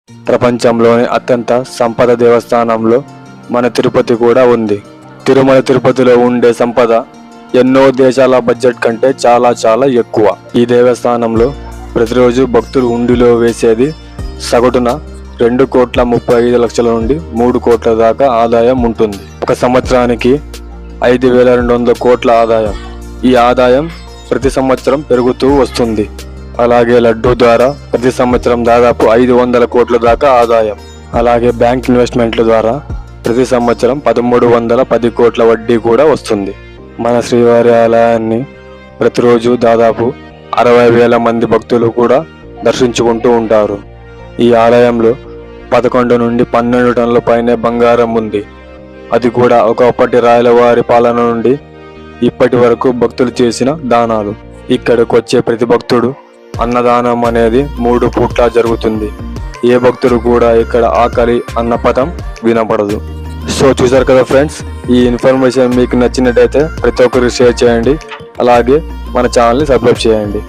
ప్రపంచంలోని అత్యంత సంపద దేవస్థానంలో మన తిరుపతి కూడా ఉంది. తిరుమల తిరుపతిలో ఉండే సంపద ఎన్నో దేశాల బడ్జెట్ కంటే చాలా చాలా ఎక్కువ. ఈ దేవస్థానంలో ప్రతిరోజు భక్తులు హుండీలో వేసేది సగటున 2,35,00,000 నుండి 3 కోట్ల దాకా ఆదాయం ఉంటుంది. ఒక సంవత్సరానికి 5,200 కోట్ల ఆదాయం. ఈ ఆదాయం ప్రతి సంవత్సరం పెరుగుతూ వస్తుంది. అలాగే లడ్డూ ద్వారా ప్రతి సంవత్సరం దాదాపు 500 కోట్ల దాకా ఆదాయం. అలాగే బ్యాంక్ ఇన్వెస్ట్మెంట్ల ద్వారా ప్రతి సంవత్సరం 1,310 కోట్ల వడ్డీ కూడా వస్తుంది. మన శ్రీవారి ఆలయాన్ని ప్రతిరోజు దాదాపు 60,000 మంది భక్తులు కూడా దర్శించుకుంటూ ఉంటారు. ఈ ఆలయంలో 11 నుండి 12 టన్నుల పైనే బంగారం ఉంది. అది కూడా ఒకప్పటి రాయలవారి పాలన నుండి ఇప్పటి వరకు భక్తులు చేసిన దానాలు. ఇక్కడికి వచ్చే ప్రతి భక్తుడు అన్నదానం అనేది 3 పూట్ల జరుగుతుంది. ఏ భక్తుడు కూడా ఇక్కడ ఆకలి అన్న పదం వినపడదు. సో చూసారు కదా ఫ్రెండ్స్, ఈ ఇన్ఫర్మేషన్ మీకు నచ్చినట్టయితే ప్రతి ఒక్కరికి షేర్ చేయండి. అలాగే మన ఛానల్ని సబ్స్క్రైబ్ చేయండి.